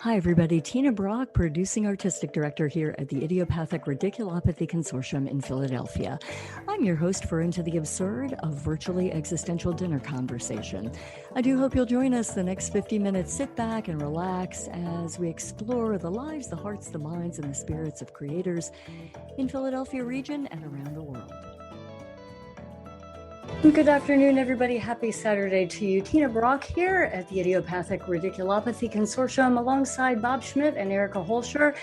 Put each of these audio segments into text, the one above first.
Hi, everybody. Tina Brock, Producing Artistic Director here at the Idiopathic Radiculopathy Consortium in Philadelphia. I'm your host for Into the Absurd, a virtually existential dinner conversation. I do hope you'll join us the next 50 minutes. Sit back and relax as we explore the lives, the hearts, the minds, and the spirits of creators in Philadelphia region and around the world. Good afternoon, everybody. Happy Saturday to you. Tina Brock here at the Idiopathic Radiculopathy Consortium alongside Bob Schmidt and Erica Holscher.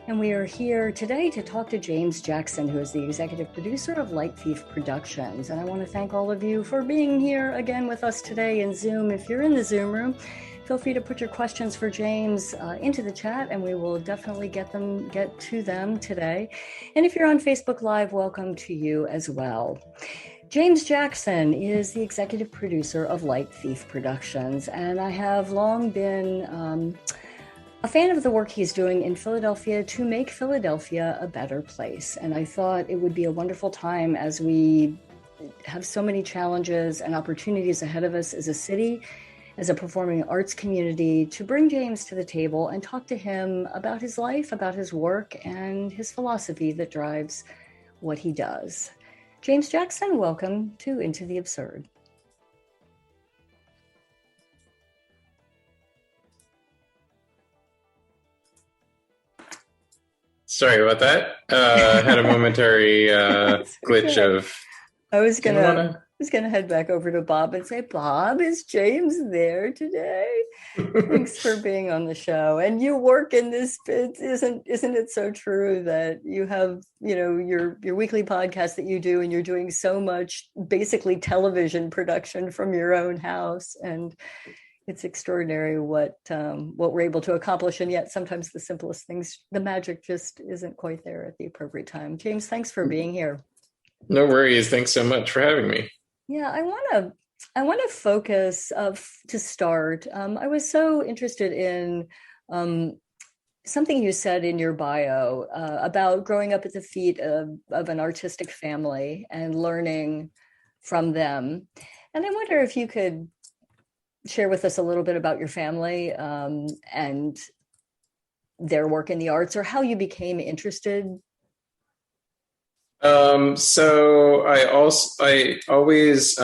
And we are here today to talk to James Jackson, who is the executive producer of Light Thief Productions. And I want to thank all of you for being here again with us today in Zoom. If you're in the Zoom room, feel free to put your questions for James into the chat, and we will definitely get to them today. And if you're on Facebook Live, welcome to you as well. James Jackson is the executive producer of Light Thief Productions, and I have long been a fan of the work he's doing in Philadelphia to make Philadelphia a better place. And I thought it would be a wonderful time as we have so many challenges and opportunities ahead of us as a city, as a performing arts community, to bring James to the table and talk to him about his life, about his work, and his philosophy that drives what he does. James Jackson, welcome to Into the Absurd. Sorry about that. Had a momentary glitch of. I was gonna head back over to Bob and say, Bob, is James there today? Thanks for being on the show. And you work in this, isn't it so true that you have, your weekly podcast that you do, and you're doing so much basically television production from your own house, and it's extraordinary what we're able to accomplish. And yet sometimes the simplest things, the magic just isn't quite there at the appropriate time. James, thanks for being here. No worries. Thanks so much for having me. Yeah, I want to focus to start. I was so interested in something you said in your bio about growing up at the feet of an artistic family and learning from them. And I wonder if you could share with us a little bit about your family and their work in the arts, or how you became interested. So I always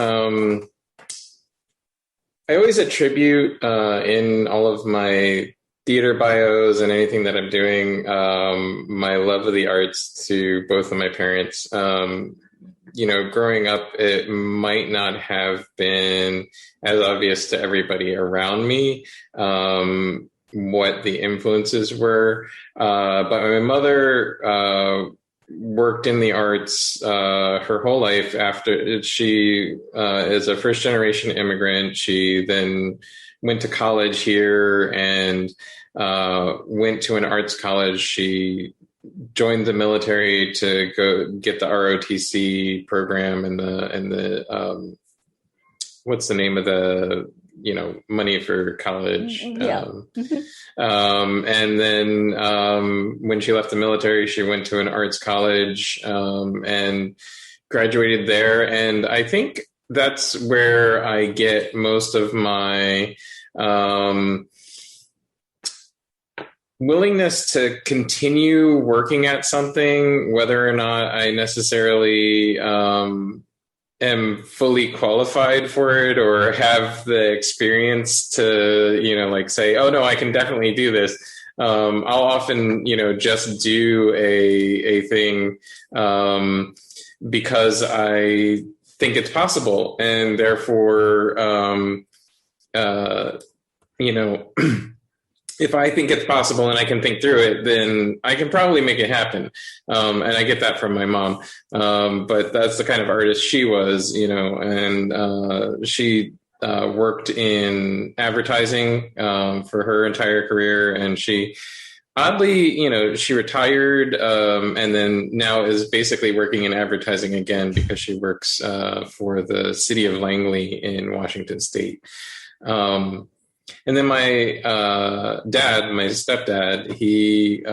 attribute in all of my theater bios and anything that I'm doing, my love of the arts to both of my parents. Growing up, it might not have been as obvious to everybody around me what the influences were, but my mother worked in the arts her whole life. After she is a first generation immigrant, she then went to college here and went to an arts college. She joined the military to go get the ROTC program and the what's the name of the money for college. Yeah. And then when she left the military, she went to an arts college and graduated there. And I think that's where I get most of my willingness to continue working at something, whether or not I necessarily am fully qualified for it or have the experience to, say, oh no, I can definitely do this. I'll often, just do a thing because I think it's possible. And therefore, if I think it's possible and I can think through it, then I can probably make it happen. And I get that from my mom. But that's the kind of artist she was, and she worked in advertising for her entire career. And she oddly, she retired and then now is basically working in advertising again because she works for the city of Langley in Washington State. And then my dad, my stepdad, he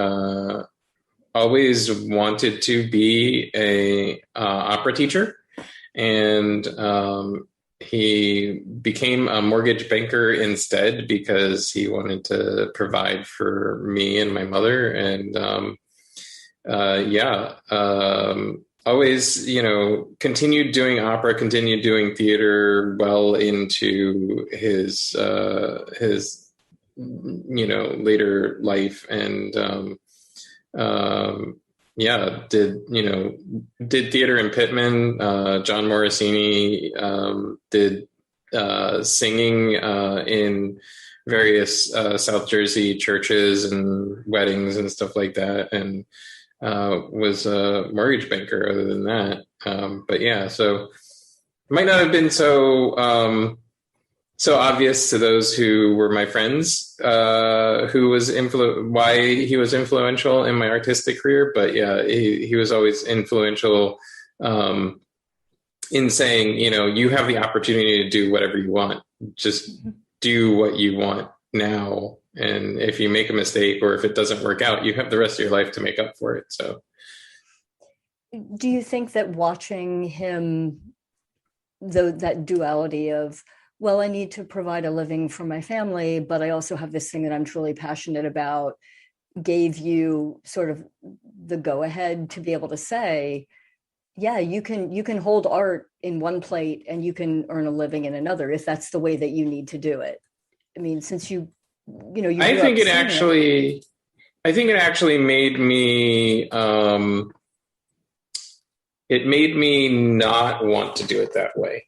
always wanted to be a opera teacher, and he became a mortgage banker instead because he wanted to provide for me and my mother. And always, continued doing opera, continued doing theater well into his later life. And did theater in Pittman. John Morosini did singing in various South Jersey churches and weddings and stuff like that, and was a mortgage banker other than that. So it might not have been so obvious to those who were my friends, why he was influential in my artistic career. But yeah, he was always influential in saying, you have the opportunity to do whatever you want. Just do what you want now. And if you make a mistake or if it doesn't work out, you have the rest of your life to make up for it. So do you think that watching him, that duality of, well, I need to provide a living for my family, but I also have this thing that I'm truly passionate about, gave you sort of the go ahead to be able to say, yeah, you can hold art in one plate and you can earn a living in another if that's the way that you need to do it? I mean, since you I think it actually made me it made me not want to do it that way.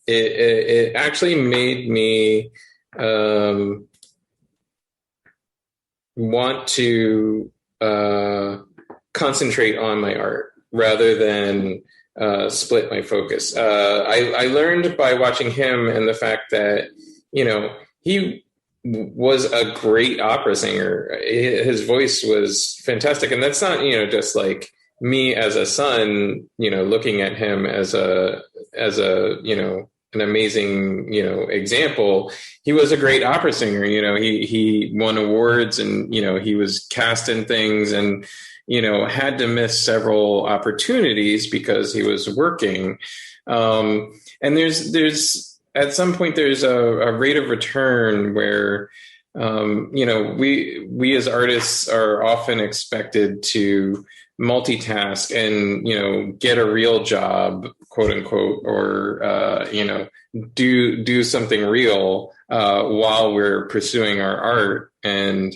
It actually made me want to concentrate on my art rather than split my focus. I learned by watching him and the fact that, he was a great opera singer. His voice was fantastic. And that's not, just like me as a son, looking at him as an amazing, example. He was a great opera singer. He won awards and, he was cast in things and, had to miss several opportunities because he was working. And there's at some point there's a rate of return where, we as artists are often expected to multitask and, get a real job, quote unquote, or, do something real, while we're pursuing our art. And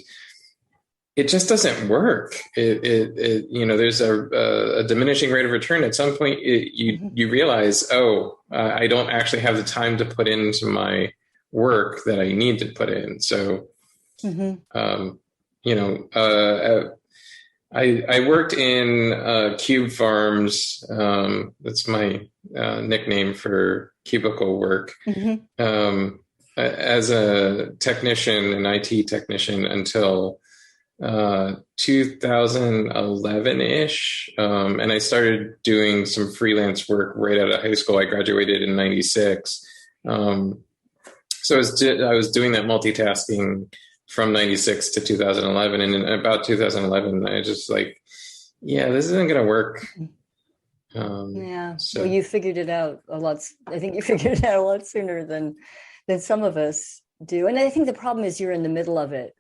it just doesn't work. There's a diminishing rate of return. At some point you realize, I don't actually have the time to put into my work that I need to put in. So, I worked in cube farms. That's my nickname for cubicle work. As a technician, an IT technician, until 2011-ish. And I started doing some freelance work right out of high school. I graduated in 96. So I was doing that multitasking from 96 to 2011. And in about 2011, I just this isn't going to work. So you figured it out a lot. I think you figured it out a lot sooner than some of us do. And I think the problem is you're in the middle of it,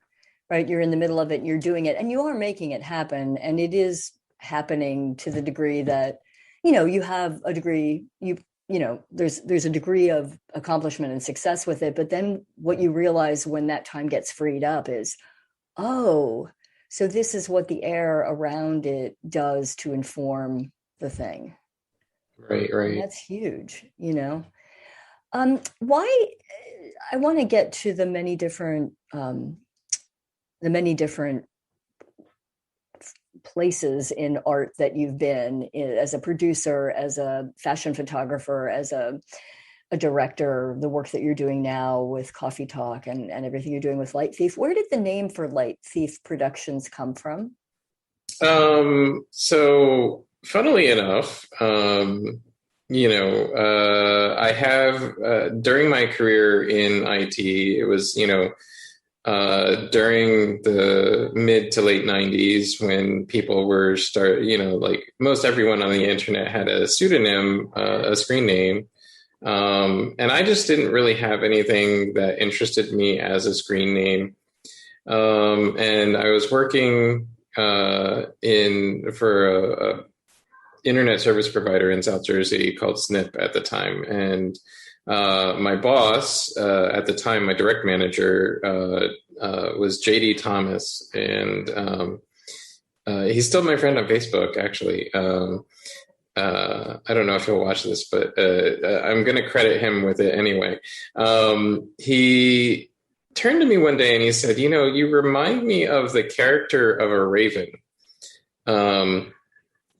right? You're in the middle of it and you're doing it and you are making it happen. And it is happening to the degree that, you have a degree, there's a degree of accomplishment and success with it. But then what you realize when that time gets freed up is, so this is what the air around it does to inform the thing. Right. And that's huge, why I want to get to the many different places in art that you've been as a producer, as a fashion photographer, as a director, the work that you're doing now with Coffee Talk and everything you're doing with Light Thief. Where did the name for Light Thief Productions come from? So funnily enough, I have, during my career in IT, it was, during the mid to late 90s when people were most everyone on the internet had a pseudonym, a screen name. And I just didn't really have anything that interested me as a screen name. And I was working for a internet service provider in South Jersey called Snip at the time. And my boss at the time, my direct manager, was JD Thomas. And he's still my friend on Facebook, actually. I don't know if he'll watch this, but I'm going to credit him with it anyway. He turned to me one day and he said, you remind me of the character of a raven.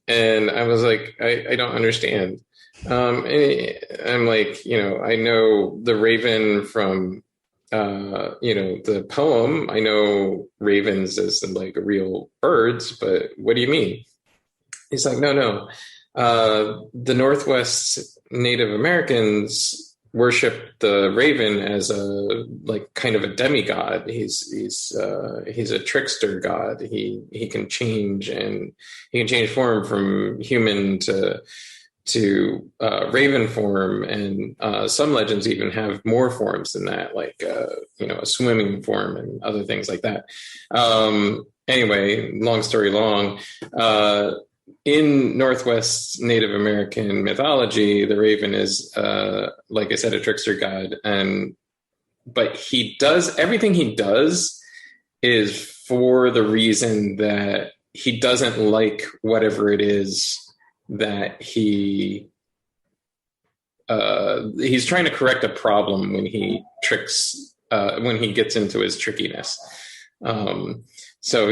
And I was like, I don't understand. And I'm like, I know the raven from, the poem. I know ravens as like real birds, but what do you mean? He's like, no. The Northwest Native Americans worship the raven as a kind of a demigod. He's a trickster god. He can change, and he can change form from human to raven form, and some legends even have more forms than that, like a swimming form and other things like that. Anyway, long story long. In Northwest Native American mythology, the raven is, like I said, a trickster god, but he does everything he does is for the reason that he doesn't like whatever it is that he's trying to correct a problem when he tricks, when he gets into his trickiness. So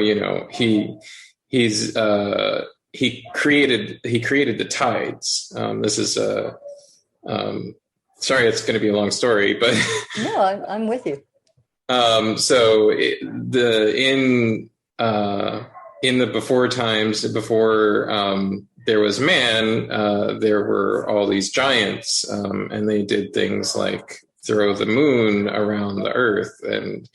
he created the tides. This is sorry, it's going to be a long story, but no, I'm with you. So in the before times, before there was man, there were all these giants, and they did things like throw the moon around the earth and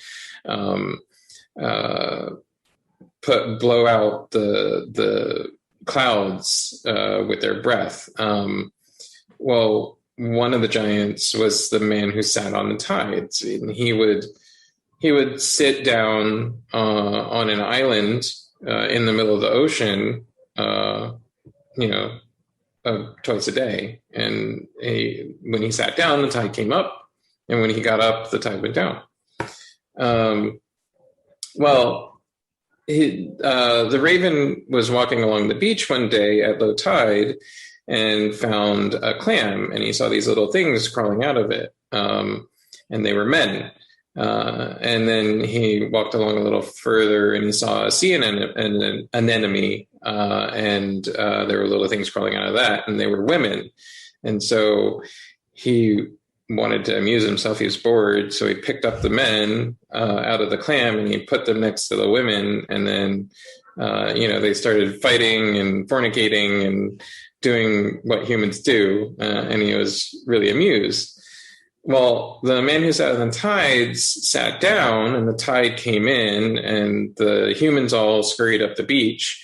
blow out the clouds with their breath. Well, one of the giants was the man who sat on the tides, and he would sit down on an island in the middle of the ocean, twice a day. And when he sat down, the tide came up, and when he got up, the tide went down. The raven was walking along the beach one day at low tide and found a clam, and he saw these little things crawling out of it, and they were men. And then he walked along a little further, and he saw a sea anemone, and there were little things crawling out of that, and they were women. And so he wanted to amuse himself. He was bored, so he picked up the men out of the clam, and he put them next to the women, and then they started fighting and fornicating and doing what humans do, and he was really amused. Well, the man who sat on the tides sat down, and the tide came in, and the humans all scurried up the beach,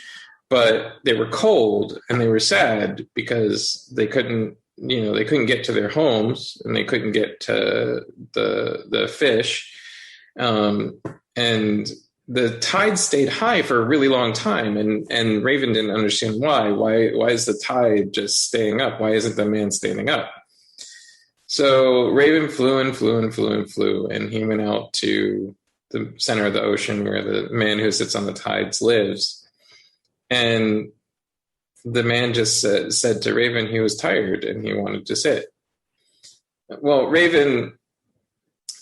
but they were cold and they were sad because they couldn't get to their homes, and they couldn't get to the fish. And the tide stayed high for a really long time, and Raven didn't understand why. Why is the tide just staying up? Why isn't the man standing up? So Raven flew and flew and flew and flew, and he went out to the center of the ocean where the man who sits on the tides lives. And the man just said to Raven he was tired and he wanted to sit. Well, Raven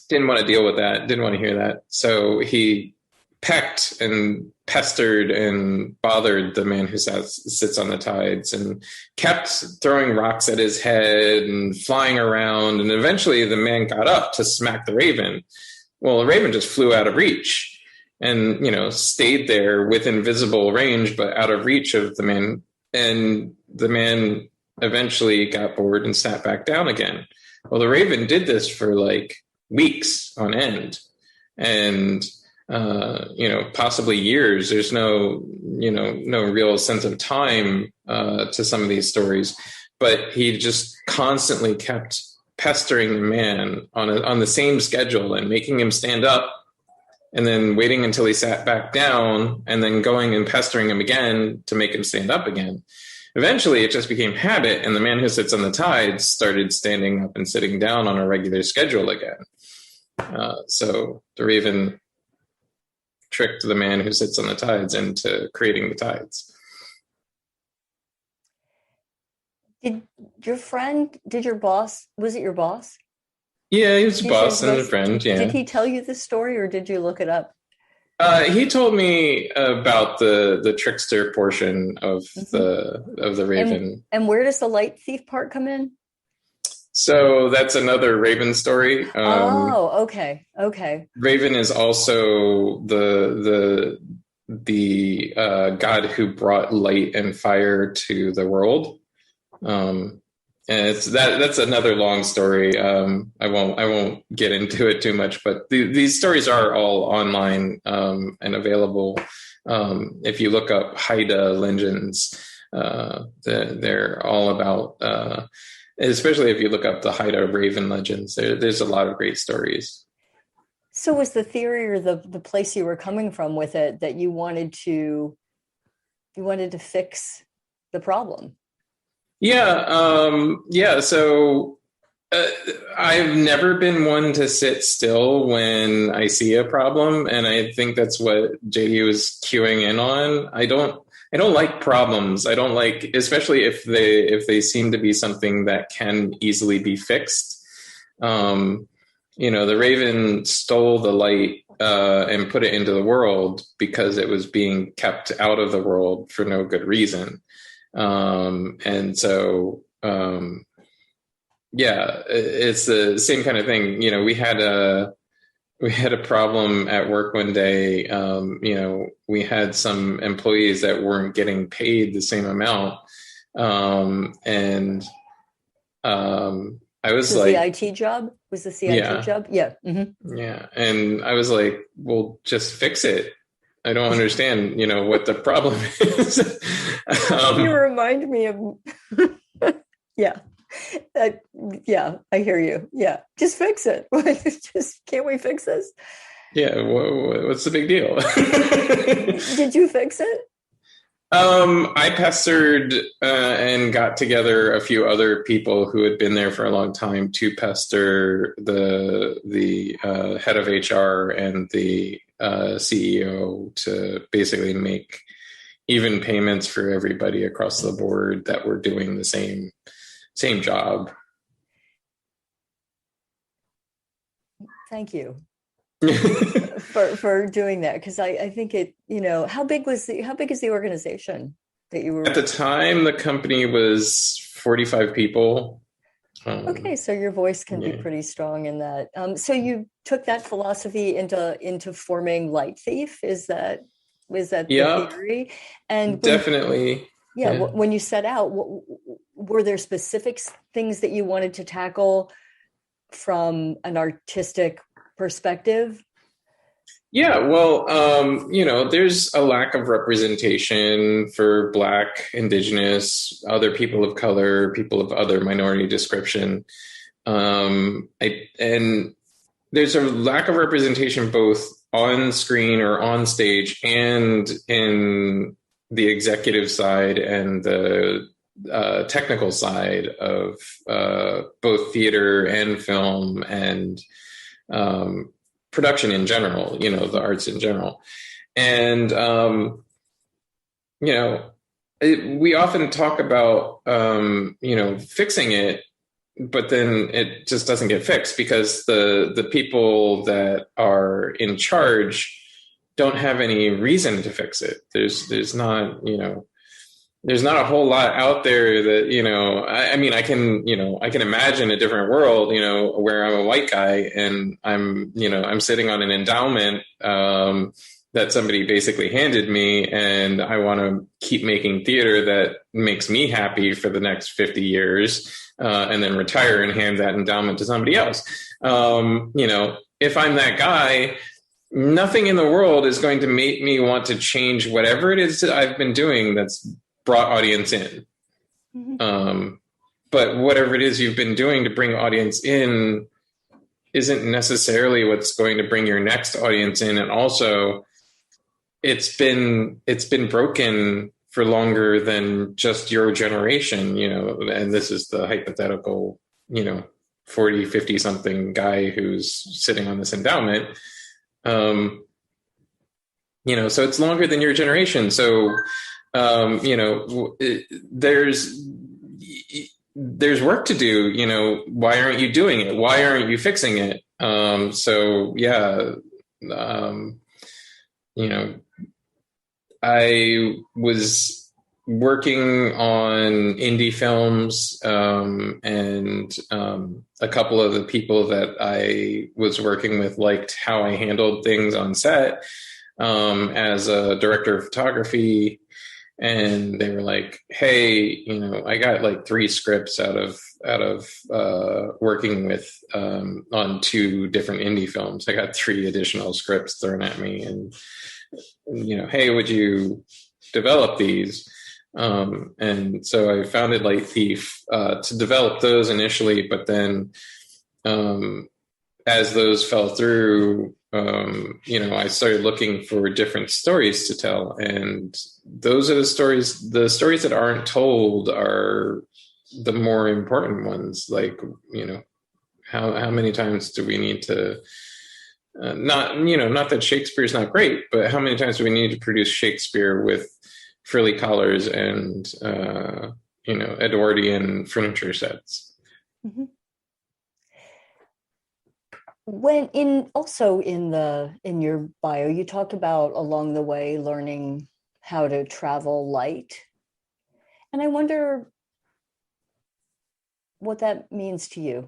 didn't want to deal with that, didn't want to hear that. So he pecked and pestered and bothered the man who sits on the tides, and kept throwing rocks at his head and flying around. And eventually the man got up to smack the Raven. Well, the Raven just flew out of reach and, stayed there with invisible range, but out of reach of the man. And the man eventually got bored and sat back down again. Well, the Raven did this for weeks on end, and possibly years. There's no real sense of time to some of these stories, but he just constantly kept pestering the man on the same schedule and making him stand up, and then waiting until he sat back down, and then going and pestering him again to make him stand up again. Eventually, it just became habit, and the man who sits on the tides started standing up and sitting down on a regular schedule again. So the raven tricked the man who sits on the tides into creating the tides. Did your boss, was it your boss? Yeah, he was a boss and a friend, yeah. Did he tell you this story, or did you look it up? He told me about the trickster portion of the raven. And where does the light thief part come in? So that's another raven story. Okay. Raven is also the god who brought light and fire to the world. And it's that's another long story. I won't get into it too much, but these stories are all online and available. If you look up Haida legends, they're all about, especially if you look up the Haida raven legends, there's a lot of great stories. So was the theory or the place you were coming from with it that you wanted to fix the problem? Yeah. So I've never been one to sit still when I see a problem, and I think that's what JD was cueing in on. I don't like problems. I don't like, especially if they seem to be something that can easily be fixed. The raven stole the light and put it into the world because it was being kept out of the world for no good reason. It's the same kind of thing. We had a problem at work one day. We had some employees that weren't getting paid the same amount. I was like, the IT job? Was this the IT job? Yeah. Mm-hmm. Yeah. And I was like, well, just fix it. I don't understand, what the problem is. You remind me of, yeah, I hear you. Yeah, just fix it. Can't we fix this? Yeah, what's the big deal? Did you fix it? I pestered and got together a few other people who had been there for a long time to pester the head of HR and the CEO to basically make even payments for everybody across the board that were doing the same job. Thank you for doing that, because I think it, how big is the organization that you were at the time? The company was 45 people. Okay, so your voice can be pretty strong in that. So you took that philosophy into forming Light Thief. Is that the theory? And definitely. When you set out, were there specific things that you wanted to tackle from an artistic perspective? Yeah, well, there's a lack of representation for Black, Indigenous, other people of color, people of other minority description. And there's a lack of representation both on screen or on stage and in the executive side and the technical side of both theater and film and production in general, the arts in general. And, we often talk about, fixing it, but then it just doesn't get fixed because the people that are in charge don't have any reason to fix it. There's not a whole lot out there that, I can imagine a different world, where I'm a white guy and I'm sitting on an endowment that somebody basically handed me, and I want to keep making theater that makes me happy for the next 50 years, and then retire and hand that endowment to somebody else. If I'm that guy, nothing in the world is going to make me want to change whatever it is that I've been doing that's brought audience in. Mm-hmm. but whatever it is you've been doing to bring audience in isn't necessarily what's going to bring your next audience in. And also it's been broken for longer than just your generation, and this is the hypothetical, 40, 50 something guy who's sitting on this endowment. So it's longer than your generation. So, there's work to do. Why aren't you doing it? Why aren't you fixing it? I was working on indie films, and a couple of the people that I was working with liked how I handled things on set, as a director of photography. And they were like, hey, I got like 3 scripts out of working with, on 2 different indie films. I got 3 additional scripts thrown at me, and, hey, would you develop these? And so I founded Light Thief, to develop those initially, but then, as those fell through, I started looking for different stories to tell. And those are the stories that aren't told are the more important ones. Like, how many times do we need to, not that Shakespeare's not great, but how many times do we need to produce Shakespeare with frilly collars and, Edwardian furniture sets? Mm-hmm. In your bio, you talked about along the way learning how to travel light. And I wonder what that means to you.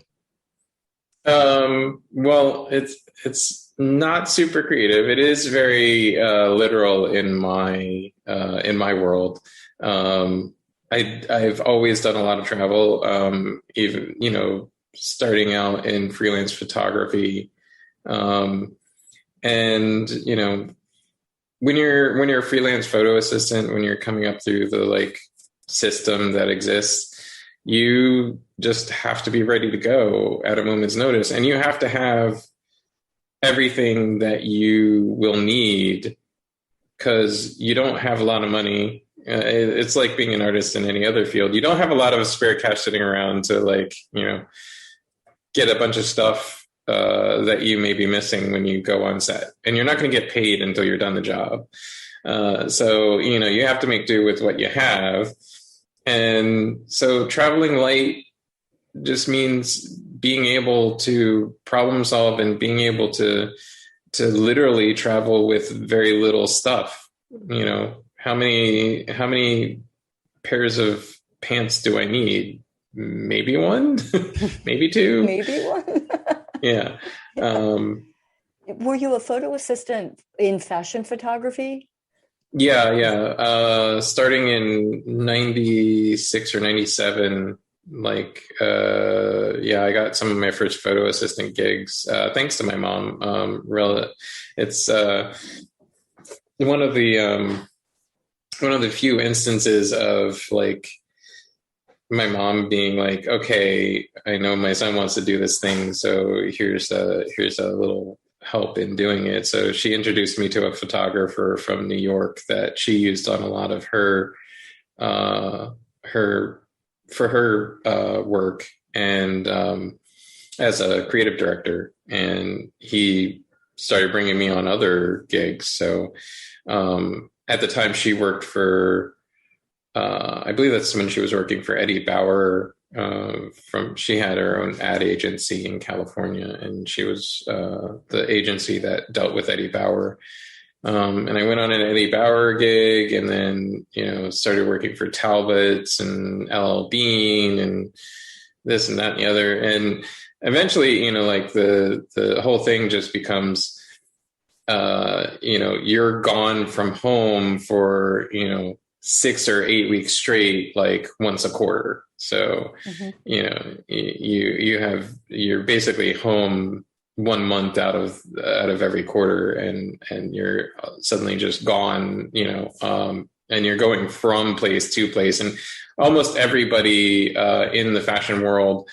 Well, it's not super creative. It is very literal in my world. I've always done a lot of travel, even starting out in freelance photography. And when you're a freelance photo assistant, when you're coming up through the system that exists, you just have to be ready to go at a moment's notice. And you have to have everything that you will need, because you don't have a lot of money. It's like being an artist in any other field. You don't have a lot of spare cash sitting around to get a bunch of stuff that you may be missing when you go on set, and you're not going to get paid until you're done the job. So you have to make do with what you have. And so traveling light just means being able to problem solve and being able to literally travel with very little stuff. How many pairs of pants do I need? Maybe 1, maybe 2, maybe 1. Yeah. Were you a photo assistant in fashion photography? Yeah. Starting in 96 or 97, I got some of my first photo assistant gigs, thanks to my mom. It's one of the few instances of my mom being like, okay, I know my son wants to do this thing, so here's a little help in doing it. So she introduced me to a photographer from New York that she used on a lot of her work, and as a creative director, and he started bringing me on other gigs. So at the time she worked for, I believe that's when she was working for Eddie Bauer. She had her own ad agency in California, and she was the agency that dealt with Eddie Bauer. And I went on an Eddie Bauer gig, and then started working for Talbot's and LL Bean and this and that and the other. And eventually, the whole thing just becomes, you're gone from home for 6 or 8 weeks straight, once a quarter. So, you're basically home 1 month out of every quarter, and you're suddenly just gone, and you're going from place to place. And almost everybody in the fashion world,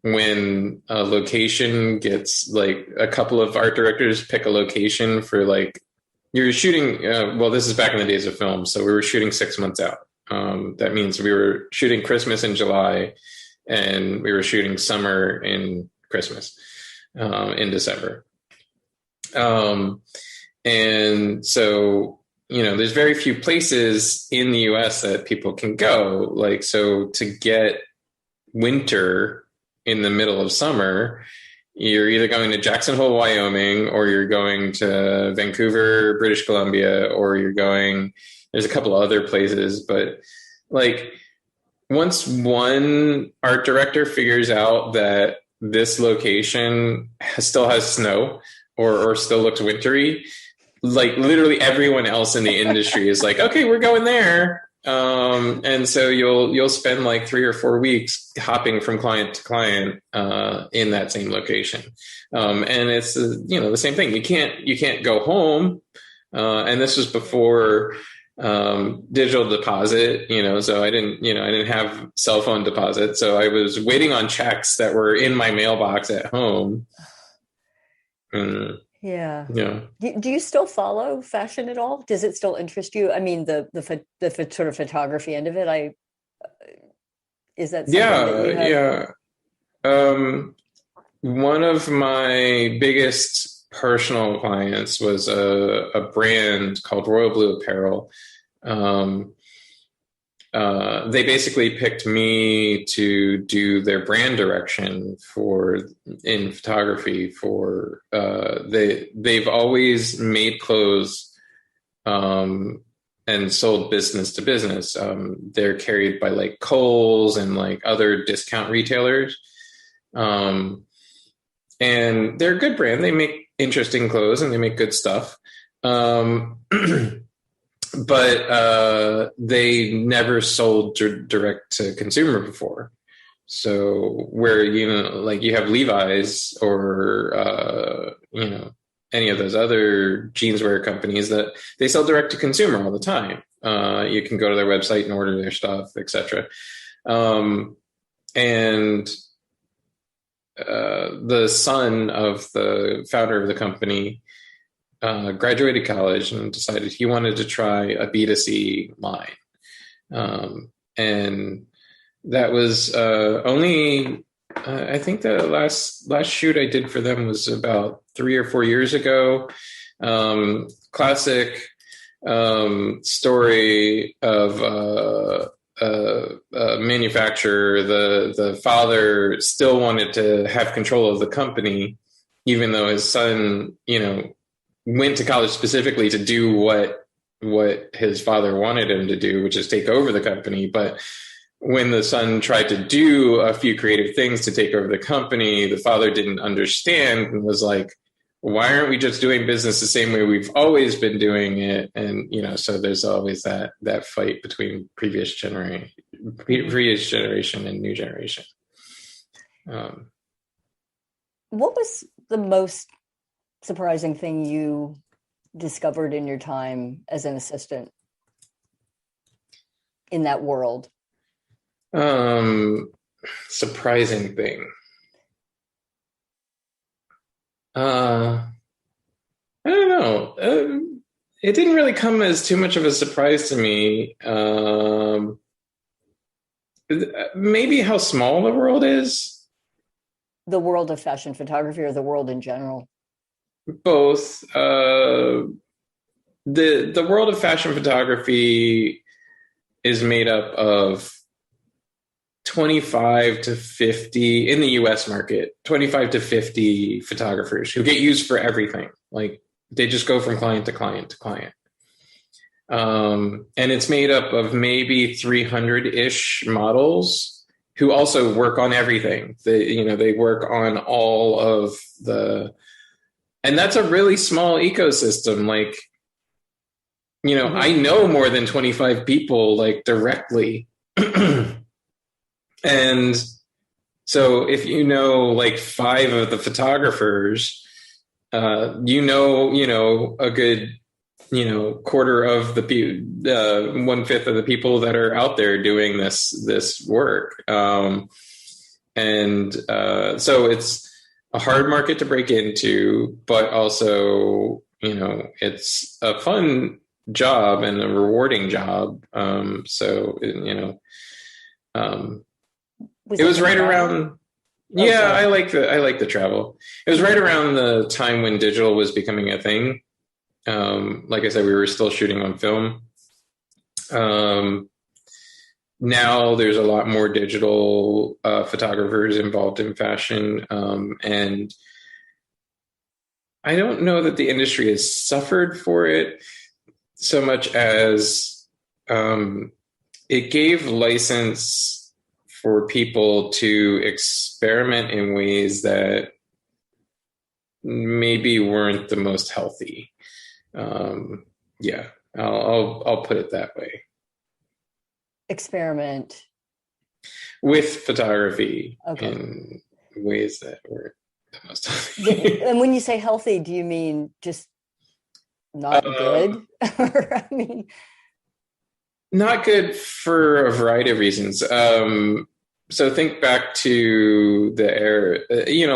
when a location gets like a couple of art directors pick a location for like you're shooting. Well, this is back in the days of film, so we were shooting 6 months out. That means we were shooting Christmas in July, and we were shooting summer in Christmas in December. And so, there's very few places in the US that people can go. Like, so to get winter in the middle of summer, you're either going to Jackson Hole, Wyoming, or you're going to Vancouver, British Columbia, or there's a couple of other places. But like, once one art director figures out that this location still has snow or still looks wintry, like literally everyone else in the industry is like, okay, we're going there. And so you'll spend like 3 or 4 weeks hopping from client to client in that same location. And it's the same thing. You can't go home. And this was before digital deposit, so I didn't have cell phone deposit. So I was waiting on checks that were in my mailbox at home. Yeah. Yeah. Do you still follow fashion at all? Does it still interest you? I mean, the sort of photography end of it. Is that something that you have? Yeah. One of my biggest personal clients was a brand called Royal Blue Apparel. They basically picked me to do their brand direction in photography for they've always made clothes and sold business to business. They're carried by like Kohl's and like other discount retailers. And they're a good brand. They make interesting clothes and they make good stuff. But they never sold direct to consumer before. So where, like you have Levi's or, any of those other jeanswear companies that they sell direct to consumer all the time. You can go to their website and order their stuff, etc. And the son of the founder of the company graduated college and decided he wanted to try a B2C line. And that was only, I think the last shoot I did for them was about 3 or 4 years ago. Classic story of a manufacturer. The father still wanted to have control of the company, even though his son, went to college specifically to do what his father wanted him to do, which is take over the company. But when the son tried to do a few creative things to take over the company, the father didn't understand and was like, why aren't we just doing business the same way we've always been doing it? And, so there's always that fight between previous generation and new generation. What was the most surprising thing you discovered in your time as an assistant in that world? Surprising thing. I don't know. It didn't really come as too much of a surprise to me. Maybe how small the world is. The world of fashion photography or the world in general? Both. The world of fashion photography is made up of 25 to 50 in the US market, 25 to 50 photographers who get used for everything. Like they just go from client to client to client. And it's made up of maybe 300-ish models who also work on everything. They work on all of and that's a really small ecosystem. Like, I know more than 25 people like directly. And so if like 5 of the photographers, a good quarter of the 1/5 of the people that are out there doing this work. So it's a hard market to break into, but also, it's a fun job and a rewarding job. It was right around. Yeah, I like the travel. It was right around the time when digital was becoming a thing. Like I said, we were still shooting on film. Now there's a lot more digital photographers involved in fashion, and I don't know that the industry has suffered for it so much as it gave license for people to experiment in ways that maybe weren't the most healthy. Yeah, I'll put it that way. Experiment with photography in ways that weren't the most healthy. And when you say healthy, do you mean just not good? I mean, not good for a variety of reasons. So think back to the era,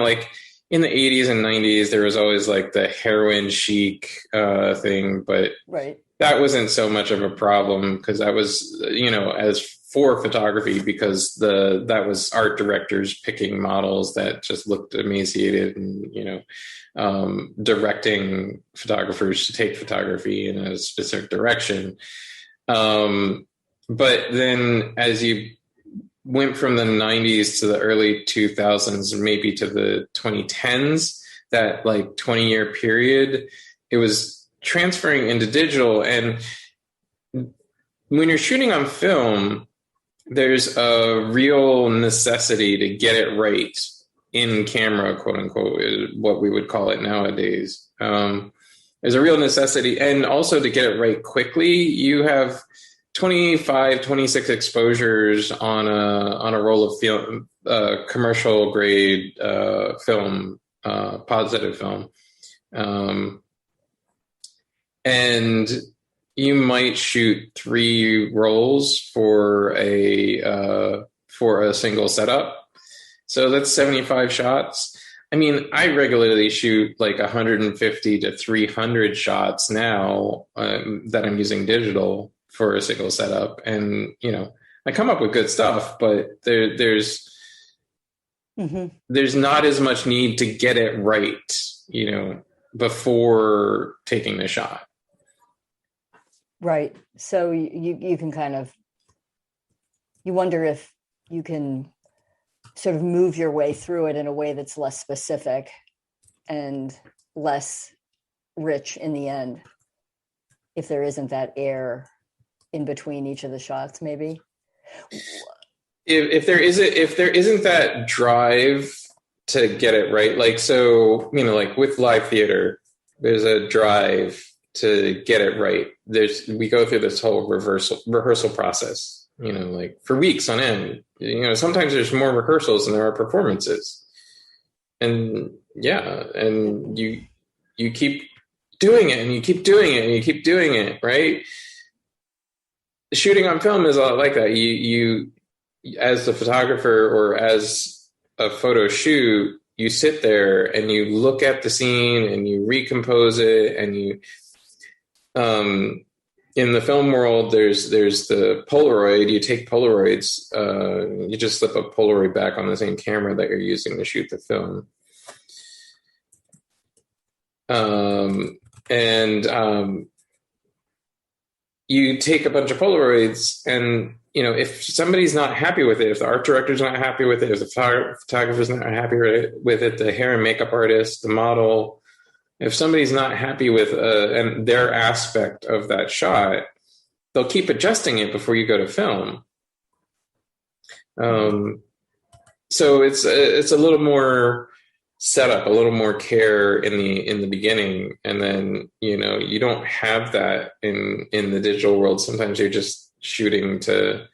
like in the 80s and 90s, there was always like the heroin chic thing, but that wasn't so much of a problem because that was, as for photography, because that was art directors picking models that just looked emaciated and, directing photographers to take photography in a specific direction. But then as you went from the 90s to the early 2000s, maybe to the 2010s, that like 20-year period, it was transferring into digital. And when you're shooting on film, there's a real necessity to get it right in camera, quote unquote, is what we would call it nowadays. There's a real necessity. And also to get it right quickly, you have 25, 26 exposures on a roll of film, commercial grade film, positive film. And you might shoot 3 rolls for a single setup. So that's 75 shots. I mean, I regularly shoot like 150 to 300 shots now that I'm using digital for a single setup. And, I come up with good stuff, but there's not as much need to get it right, before taking the shot. Right. So you can kind of, you wonder if you can sort of move your way through it in a way that's less specific and less rich in the end, if there isn't that air in between each of the shots, maybe. If there isn't that drive to get it right, like, so, like with live theater, there's a drive to get it right. We go through this whole rehearsal process, like for weeks on end. Sometimes there's more rehearsals than there are performances. And and you keep doing it and you keep doing it and you keep doing it, right? Shooting on film is a lot like that. You as the photographer or as a photo shoot, you sit there and you look at the scene and you recompose it, and you in the film world, there's the Polaroid. You take Polaroids, you just slip a Polaroid back on the same camera that you're using to shoot the film. You take a bunch of Polaroids, and if somebody's not happy with it, if the art director's not happy with it, if the photographer's not happy with it, the hair and makeup artist, the model, if somebody's not happy with and their aspect of that shot, they'll keep adjusting it before you go to film. So it's a little more setup, a little more care in the beginning, and then you don't have that in the digital world. Sometimes you're just shooting to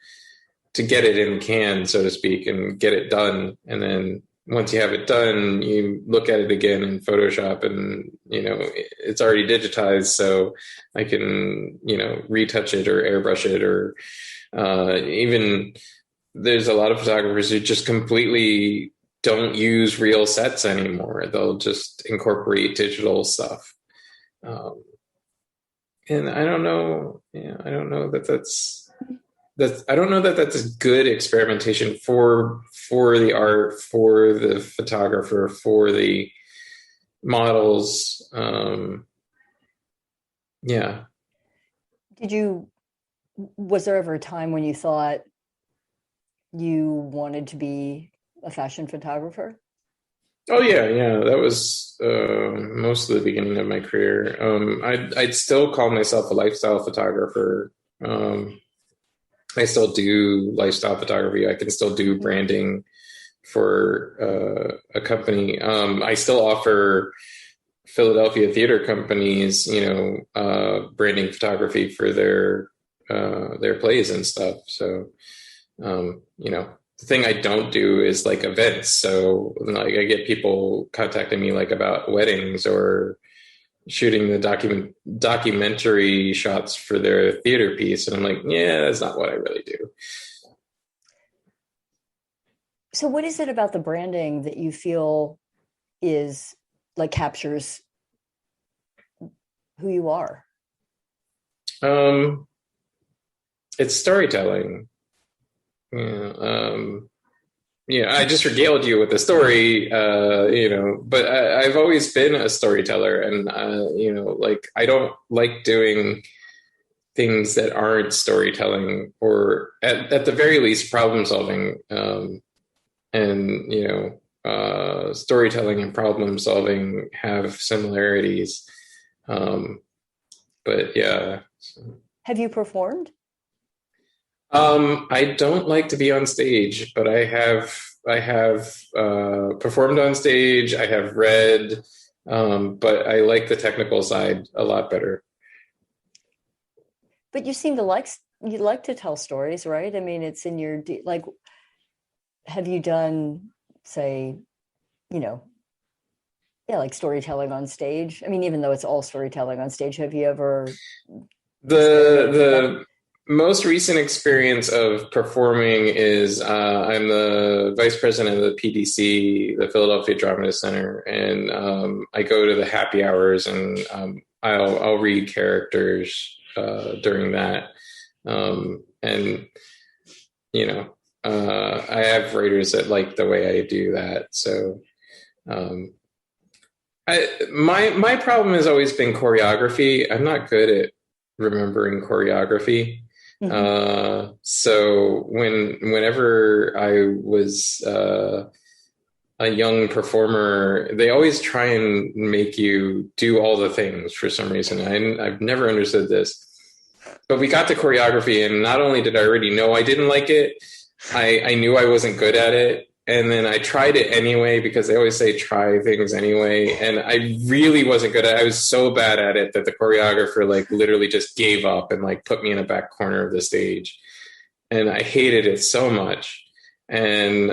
get it in can, so to speak, and get it done, and then once you have it done, you look at it again in Photoshop and, it's already digitized. So I can, retouch it or airbrush it, or even there's a lot of photographers who just completely don't use real sets anymore. They'll just incorporate digital stuff. And I don't know, I don't know I don't know that that's a good experimentation for the art, for the photographer, for the models. Yeah. Was there ever a time when you thought you wanted to be a fashion photographer? Oh yeah. That was most of the beginning of my career. I'd still call myself a lifestyle photographer. I still do lifestyle photography. I can still do branding for a company. I still offer Philadelphia theater companies, branding photography for their plays and stuff. So, the thing I don't do is like events. So like I get people contacting me like about weddings or shooting the documentary shots for their theater piece. And I'm like, yeah, that's not what I really do. So what is it about the branding that you feel is like captures who you are? It's storytelling. I just regaled you with the story, but I've always been a storyteller, and, like I don't like doing things that aren't storytelling, or at the very least problem solving. And, storytelling and problem solving have similarities. But yeah. Have you performed? I don't like to be on stage, but I have performed on stage. I have read, but I like the technical side a lot better. But you seem to you like to tell stories, right? I mean, it's in your, like, have you done, say, like storytelling on stage? I mean, even though it's all storytelling on stage, have you ever? The most recent experience of performing is I'm the vice president of the PDC, the Philadelphia Dramatists Center, and I go to the happy hours, and I'll read characters during that, and I have writers that like the way I do that. So my problem has always been choreography. I'm not good at remembering choreography. Mm-hmm. So whenever I was a young performer, they always try and make you do all the things for some reason. I've never understood this. But we got to choreography, and not only did I already know I didn't like it, I knew I wasn't good at it. And then I tried it anyway, because they always say try things anyway. And I really wasn't good at it. I was so bad at it that the choreographer like literally just gave up and like put me in a back corner of the stage. And I hated it so much. And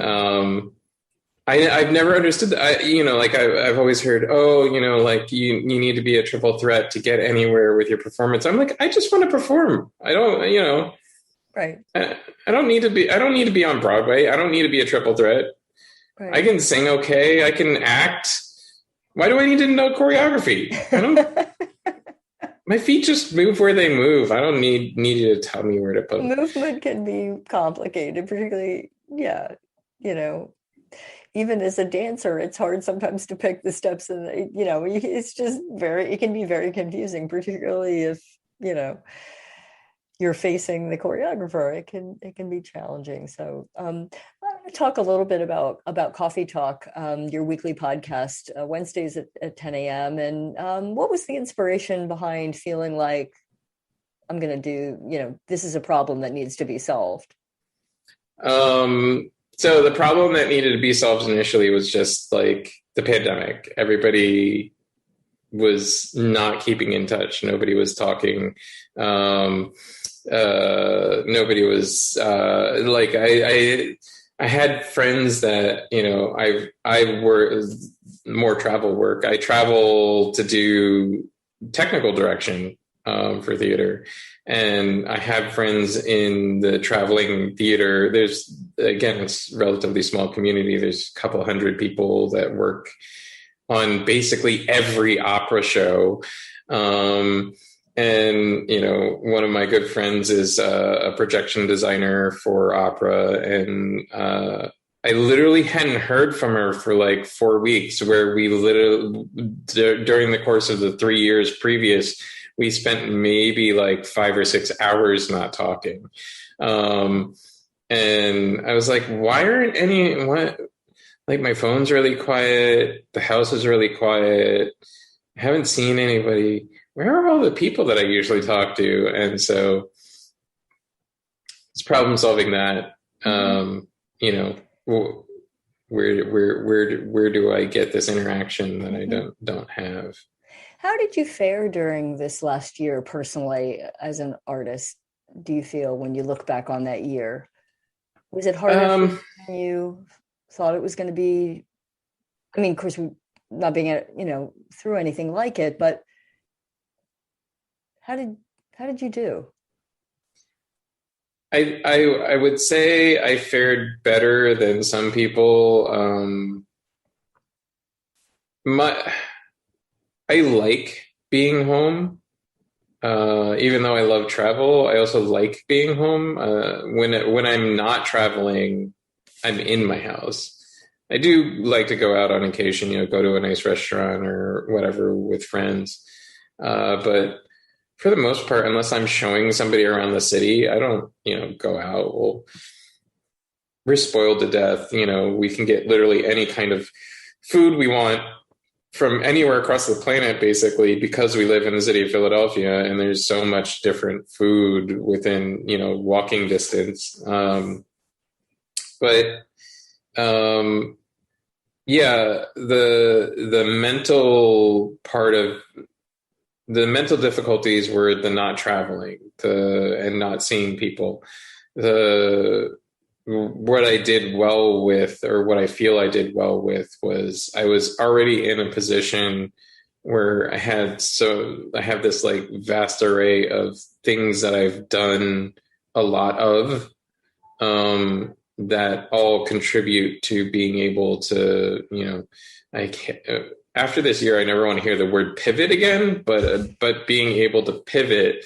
I've never understood that. I've always heard, like you need to be a triple threat to get anywhere with your performance. I'm like, I just want to perform. I don't, Right. I don't need to be on Broadway. I don't need to be a triple threat. Right. I can sing okay. I can act. Why do I need to know choreography? My feet just move where they move. I don't need you to tell me where to put them. Movement can be complicated, particularly, even as a dancer, it's hard sometimes to pick the steps, and it's just it can be very confusing, particularly if, you're facing the choreographer. It can be challenging. So I want to talk a little bit about Coffee Talk, your weekly podcast, Wednesdays at 10 a.m. And what was the inspiration behind feeling like I'm going to do, this is a problem that needs to be solved? So the problem that needed to be solved initially was just like the pandemic. Everybody was not keeping in touch. Nobody was talking. Nobody was I had friends that, I were more travel work. I travel to do technical direction for theater. And I have friends in the traveling theater. Again, it's a relatively small community. There's a couple hundred people that work on basically every opera show. And, one of my good friends is a projection designer for opera. And I literally hadn't heard from her for like 4 weeks, where we literally, during the course of the 3 years previous, we spent maybe like 5 or 6 hours not talking. And I was like, why aren't like my phone's really quiet. The house is really quiet. I haven't seen anybody. Where are all the people that I usually talk to? And so it's problem solving that. Where do I get this interaction that I don't have? How did you fare during this last year personally as an artist? Do you feel when you look back on that year? Was it harder than you thought it was going to be? I mean, of course, not being through anything like it, but how did you do? I would say I fared better than some people. I like being home. Even though I love travel, I also like being home. When I'm not traveling, I'm in my house. I do like to go out on occasion, go to a nice restaurant or whatever with friends. But for the most part, unless I'm showing somebody around the city, I don't, go out. Well, we're spoiled to death. We can get literally any kind of food we want from anywhere across the planet, basically, because we live in the city of Philadelphia, and there's so much different food within, walking distance. Yeah, the mental part of the mental difficulties were the not traveling and not seeing people. What I did well with, or what I feel I did well with, was I was already in a position where I have this like vast array of things that I've done a lot of, that all contribute to being able to, after this year, I never want to hear the word pivot again, but being able to pivot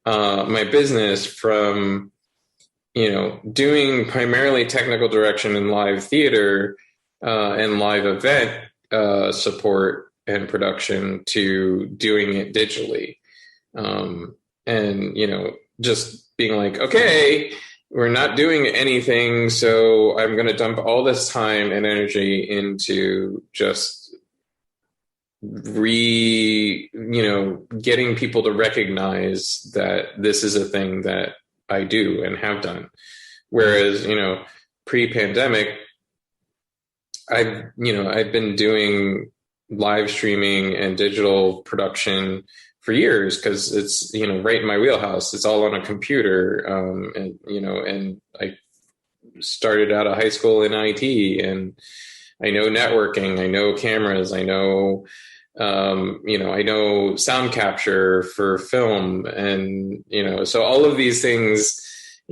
my business from, doing primarily technical direction in live theater and live event support and production to doing it digitally. And, just being like, okay, we're not doing anything, so I'm going to dump all this time and energy into just getting people to recognize that this is a thing that I do and have done. Whereas, pre-pandemic, I've been doing live streaming and digital production for years, because it's, right in my wheelhouse. It's all on a computer. And I started out of high school in IT, and I know networking, I know cameras, I know, I know sound capture for film, and, so all of these things,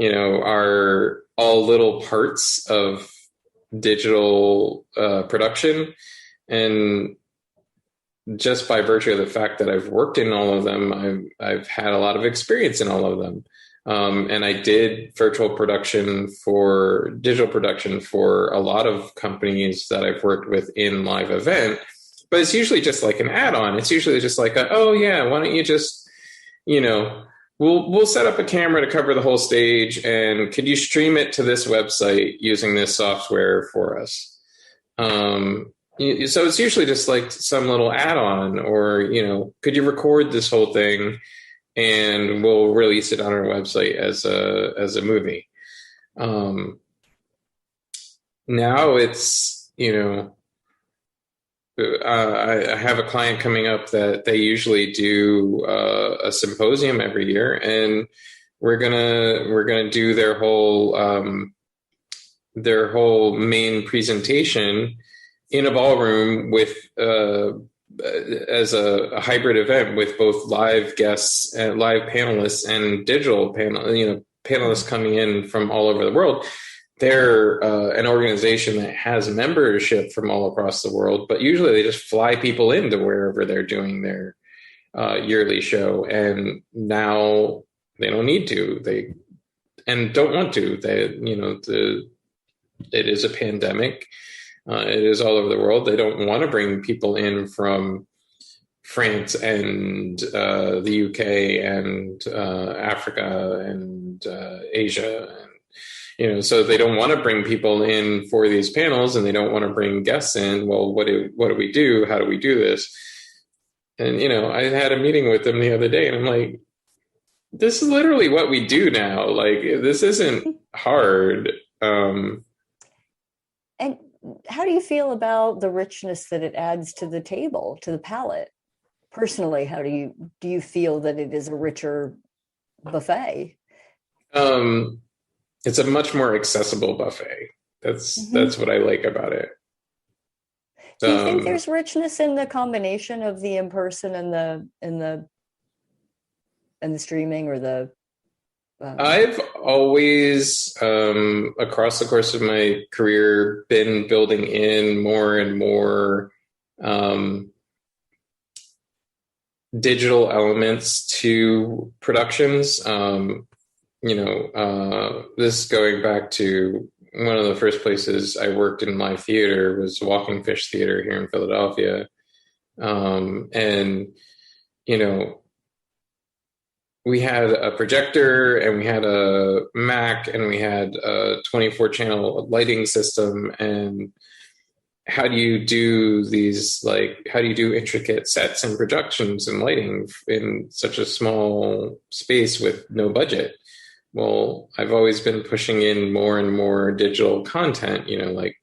are all little parts of digital production. And just by virtue of the fact that I've worked in all of them, I've had a lot of experience in all of them. And I did digital production for a lot of companies that I've worked with in live event, but it's usually just like an add-on. It's usually just like, oh yeah, why don't you just, we'll set up a camera to cover the whole stage, and could you stream it to this website using this software for us? So it's usually just like some little add-on, or, could you record this whole thing and we'll release it on our website as a movie. Now it's, I have a client coming up that they usually do a symposium every year, and we're gonna do their whole their whole main presentation in a ballroom with as a hybrid event with both live guests and live panelists and digital panelists coming in from all over the world. They're an organization that has membership from all across the world, but usually they just fly people into wherever they're doing their yearly show. And now they don't need to, and don't want to. It is a pandemic. It is all over the world. They don't want to bring people in from France and the UK and Africa and Asia. And, so they don't want to bring people in for these panels, and they don't want to bring guests in. Well, what do we do? How do we do this? And, I had a meeting with them the other day, and I'm like, this is literally what we do now. Like, this isn't hard. And how do you feel about the richness that it adds to the table, to the palate? Personally, how do you feel that it is a richer buffet? It's a much more accessible buffet. That's what I like about it. Do you think there's richness in the combination of the in-person and the streaming, or the? I've always, across the course of my career, been building in more and more digital elements to productions. This going back to one of the first places I worked in live theater was Walking Fish Theater here in Philadelphia. We had a projector, and we had a Mac, and we had a 24-channel lighting system. And how do you do intricate sets and projections and lighting in such a small space with no budget? Well, I've always been pushing in more and more digital content, like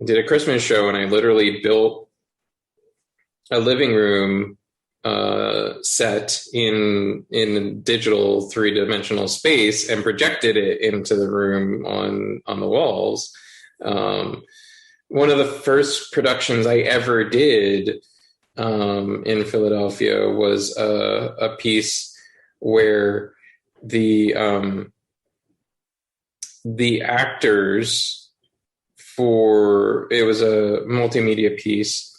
I did a Christmas show, and I literally built a living room set in digital 3-dimensional space and projected it into the room on the walls. One of the first productions I ever did in Philadelphia was a piece where the actors it was a multimedia piece.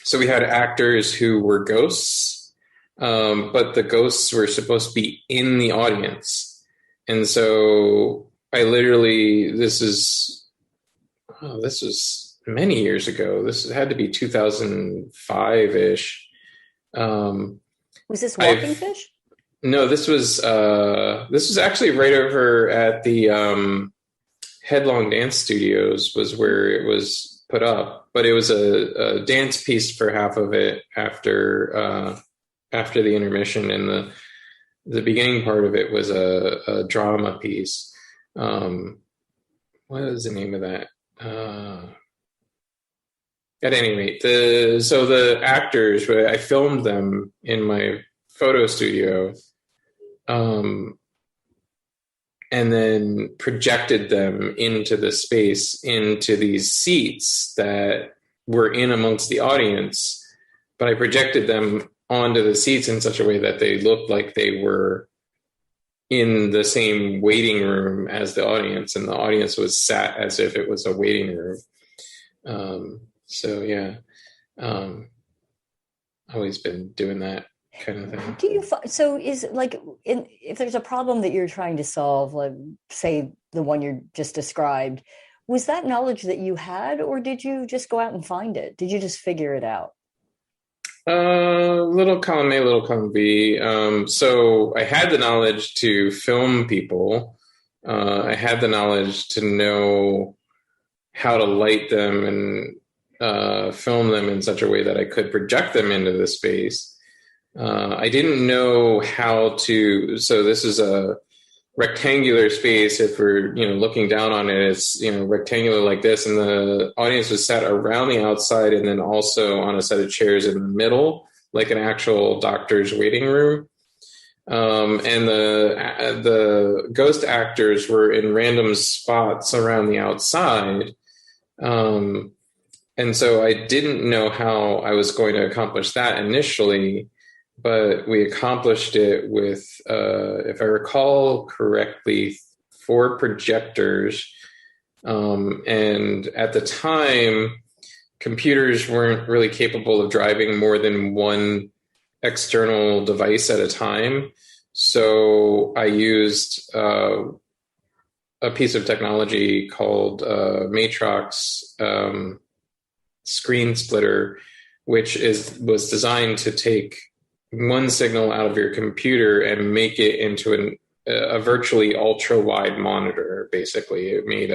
So we had actors who were ghosts, but the ghosts were supposed to be in the audience. And so I literally, this was many years ago. This had to be 2005-ish. Was this Walking Fish? No, this was actually right over at the Headlong Dance Studios was where it was put up, but it was a dance piece for half of it after the intermission, and the beginning part of it was a drama piece. What was the name of that? At any rate, the actors, I filmed them in my photo studio, and then projected them into the space, into these seats that were in amongst the audience. But I projected them onto the seats in such a way that they looked like they were in the same waiting room as the audience, and the audience was sat as if it was a waiting room. Always been doing that kind of thing. If there's a problem that you're trying to solve, like say the one you just described, was that knowledge that you had, or did you just go out and find it? Did you just figure it out? Little column A, little column B. So I had the knowledge to film people. I had the knowledge to know how to light them and film them in such a way that I could project them into the space. I didn't know how to. So this is a rectangular space. If we're looking down on it, it's rectangular like this, and the audience was sat around the outside, and then also on a set of chairs in the middle, like an actual doctor's waiting room. And the ghost actors were in random spots around the outside. And so I didn't know how I was going to accomplish that initially, but we accomplished it with, if I recall correctly, 4 projectors. And at the time, computers weren't really capable of driving more than one external device at a time. So I used a piece of technology called Matrox screen splitter, which was designed to take one signal out of your computer and make it into a virtually ultra wide monitor. Basically, it made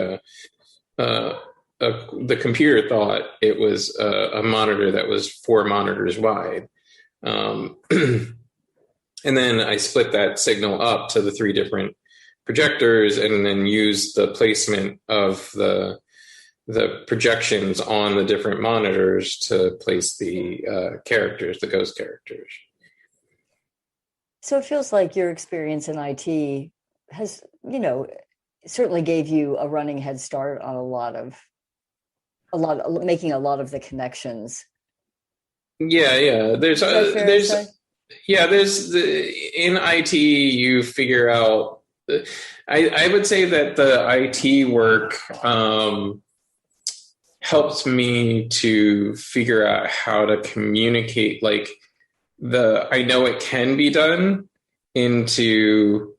the computer thought it was a monitor that was 4 monitors wide. And then I split that signal up to the 3 different projectors, and then used the placement of the projections on the different monitors to place the characters, the ghost characters. So it feels like your experience in IT has, certainly gave you a running head start on making a lot of the connections. Yeah. There's in IT, you figure out, I would say that the IT work helps me to figure out how to communicate, like I know it can be done, into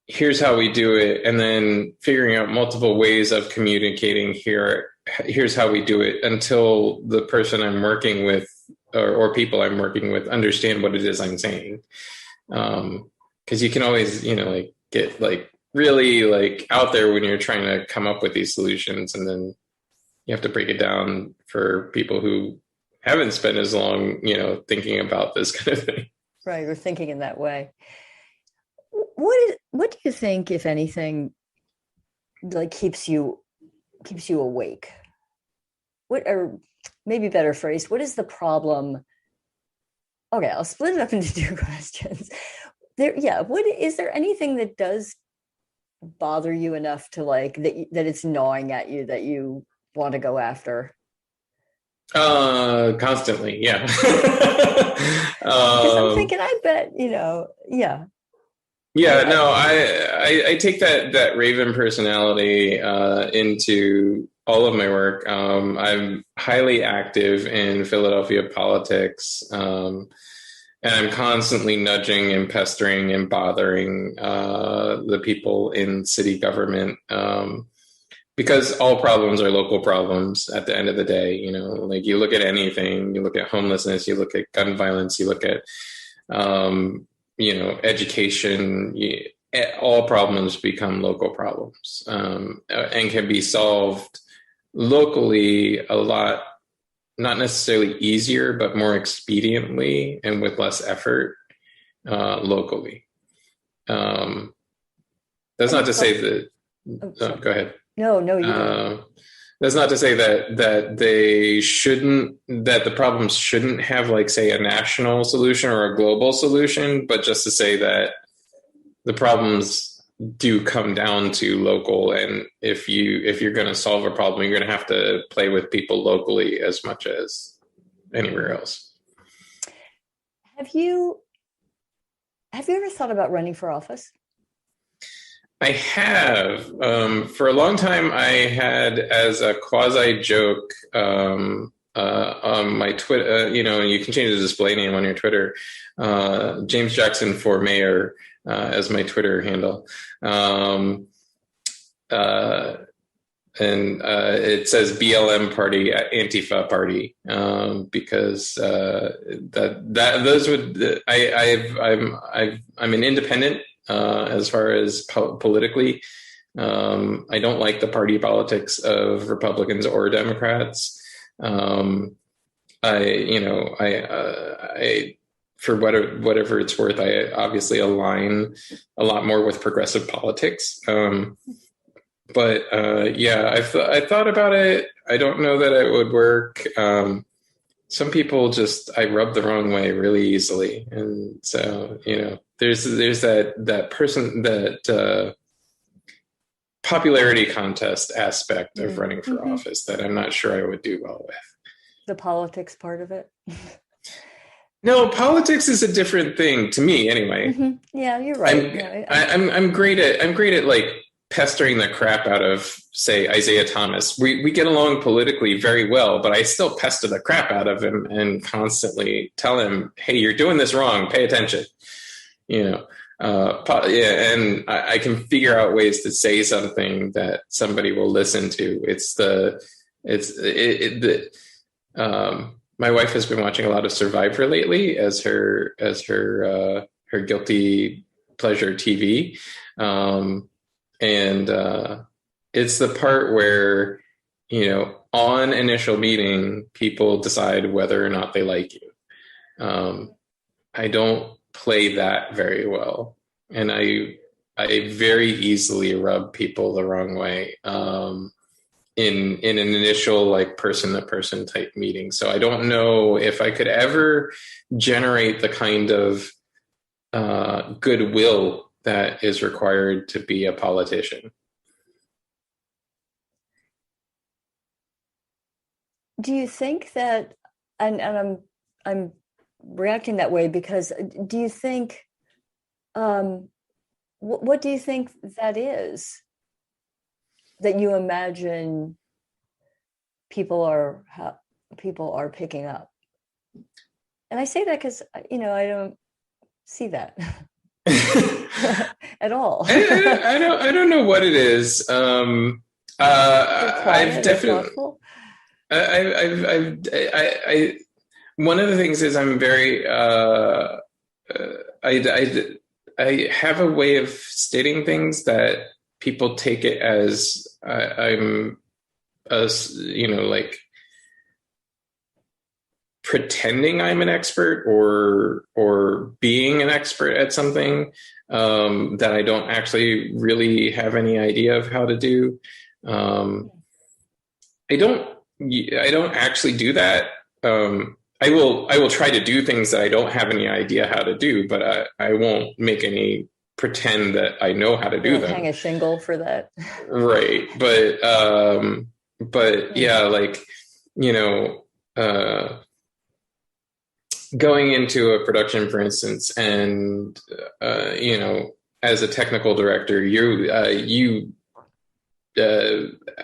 here's how we do it, and then figuring out multiple ways of communicating here's how we do it, until the person I'm working with or people I'm working with understand what it is I'm saying. Because you can always, get really out there when you're trying to come up with these solutions, and then you have to break it down for people who haven't spent as long, thinking about this kind of thing. Right, or thinking in that way. What do you think, if anything, keeps you awake? Or maybe better phrase, what is the problem? Okay, I'll split it up into 2 questions. Is there anything that does bother you enough to that it's gnawing at you that you want to go after? Constantly, yeah. Because I'm thinking, I bet, yeah. Yeah, no, I take that Raven personality into all of my work. I'm highly active in Philadelphia politics, and I'm constantly nudging and pestering and bothering the people in city government, because all problems are local problems at the end of the day. You look at anything, you look at homelessness, you look at gun violence, you look at education, all problems become local problems, and can be solved locally a lot, not necessarily easier, but more expediently and with less effort locally. That's not to say that. Go ahead. No, you. That's not to say that the problems shouldn't have, say, a national solution or a global solution, but just to say that the problems do come down to local. And if you're going to solve a problem, you're going to have to play with people locally as much as anywhere else. Have you ever thought about running for office? I have. For a long time, I had, as a quasi joke, on my Twitter, you can change the display name on your Twitter, James Jackson for mayor, as my Twitter handle. And it says BLM party, Antifa party, because those would, I'm an independent. As far as politically, I don't like the party politics of Republicans or Democrats. I for whatever it's worth, I obviously align a lot more with progressive politics. But I thought about it. I don't know that it would work. some people just I rub the wrong way really easily, and so there's that person that popularity contest aspect of running for Mm-hmm. office that I'm not sure I would do well with. The politics part of it. No, politics is a different thing to me anyway. Mm-hmm. Yeah, you're right. I'm great at like pestering the crap out of, say, Isaiah Thomas. We get along politically very well, but I still pester the crap out of him and constantly tell him, "Hey, you're doing this wrong. Pay attention." Yeah, and I can figure out ways to say something that somebody will listen to. My wife has been watching a lot of Survivor lately as her guilty pleasure TV, and it's the part where on initial meeting people decide whether or not they like you. I don't play that very well, and I very easily rub people the wrong way. In an initial like person to person type meeting. So I don't know if I could ever generate the kind of goodwill that is required to be a politician. Do you think that, and I'm reacting that way because do you think, what do you think that is? That you imagine people are picking up, and I say that because I don't see that at all. I don't know what it is. I've definitely. I one of the things is I'm very. I have a way of stating things that people take it as I'm like pretending I'm an expert or being an expert at something that I don't actually really have any idea of how to do. I don't actually do that. I will try to do things that I don't have any idea how to do, but I won't make any pretend that I know how to do them. Hang a shingle for that. Right. But yeah, like, going into a production, for instance, and, as a technical director,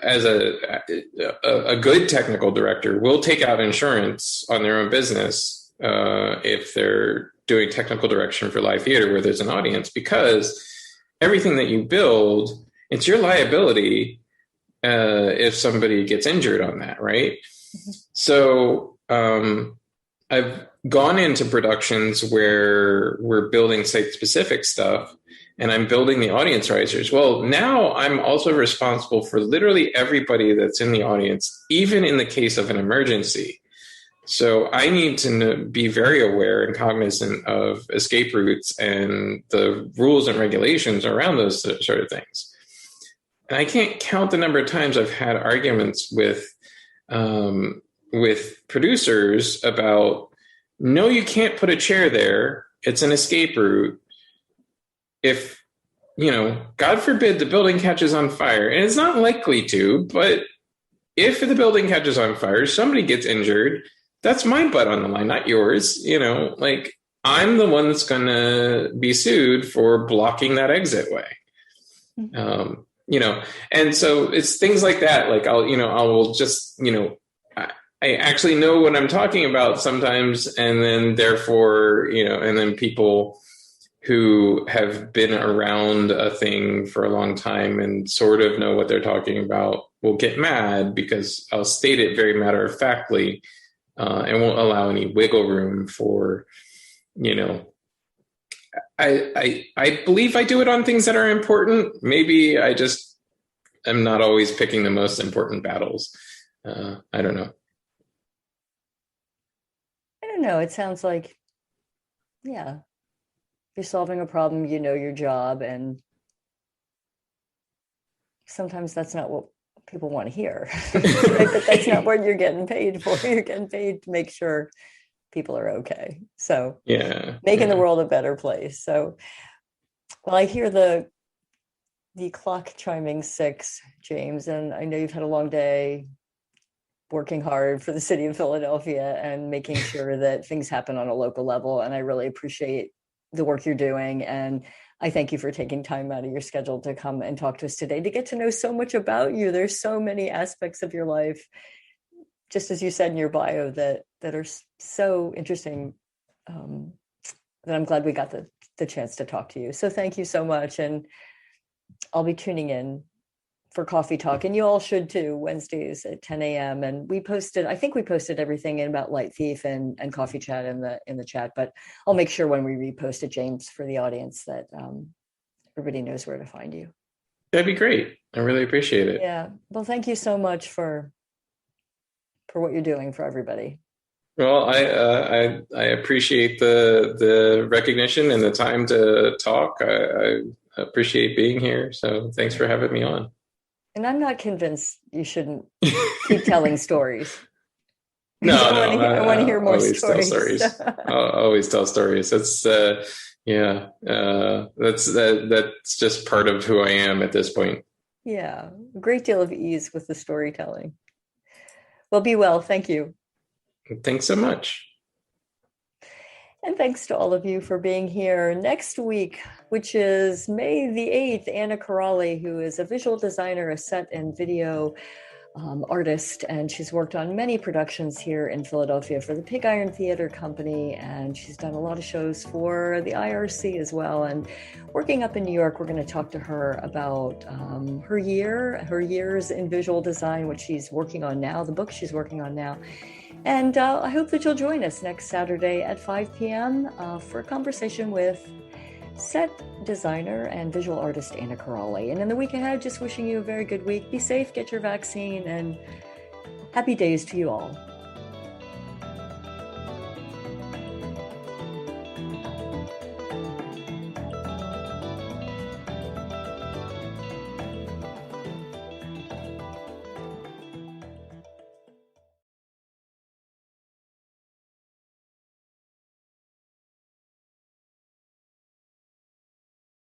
as a good technical director will take out insurance on their own business if they're doing technical direction for live theater where there's an audience, because everything that you build, it's your liability if somebody gets injured on that, right? Mm-hmm. So I've gone into productions where we're building site-specific stuff, and I'm building the audience risers. Well, now I'm also responsible for literally everybody that's in the audience, even in the case of an emergency. So I need to be very aware and cognizant of escape routes and the rules and regulations around those sort of things. And I can't count the number of times I've had arguments with producers about, no, you can't put a chair there. It's an escape route. If, God forbid the building catches on fire, and it's not likely to, but if the building catches on fire, somebody gets injured, that's my butt on the line, not yours. Like, I'm the one that's going to be sued for blocking that exit way. Mm-hmm. And so it's things like that. Like I will just, I actually know what I'm talking about sometimes. And then therefore, and then people who have been around a thing for a long time and sort of know what they're talking about will get mad because I'll state it very matter-of-factly and won't allow any wiggle room for, I believe I do it on things that are important. Maybe I just am not always picking the most important battles. I don't know. I don't know. It sounds like, yeah, you're solving a problem, your job, and sometimes that's not what people want to hear. Right? But that's not what you're getting paid for. You're getting paid to make sure people are okay. So making the world a better place. So, well, I hear the clock chiming 6, James, and I know you've had a long day working hard for the city of Philadelphia and making sure that things happen on a local level. And I really appreciate the work you're doing. And I thank you for taking time out of your schedule to come and talk to us today, to get to know so much about you. There's so many aspects of your life, just as you said in your bio, that are so interesting, that I'm glad we got the chance to talk to you. So thank you so much. And I'll be tuning in for Coffee Talk, and you all should too, Wednesdays at 10 a.m. And I think we posted everything in about Light Thief and Coffee Chat in the chat, but I'll make sure when we repost it, James, for the audience, that everybody knows where to find you. That'd be great. I really appreciate it. Yeah. Well, thank you so much for what you're doing for everybody. Well, I appreciate the recognition and the time to talk. I appreciate being here. So thanks for having me on. And I'm not convinced you shouldn't keep telling stories. No, I want to hear more stories. I'll always tell stories. That's that's just part of who I am at this point. Yeah, a great deal of ease with the storytelling. Well, be well. Thank you. Thanks so much. And thanks to all of you for being here. Next week, which is May the 8th, Anna Corrali, who is a visual designer, a set and video artist, and she's worked on many productions here in Philadelphia for the Pig Iron Theater Company, and she's done a lot of shows for the IRC as well. And working up in New York, we're going to talk to her about her years in visual design, what she's working on now, the book she's working on now. And I hope that you'll join us next Saturday at 5 p.m. For a conversation with set designer and visual artist Anna Corrali. And in the week ahead, just wishing you a very good week. Be safe, get your vaccine, and happy days to you all.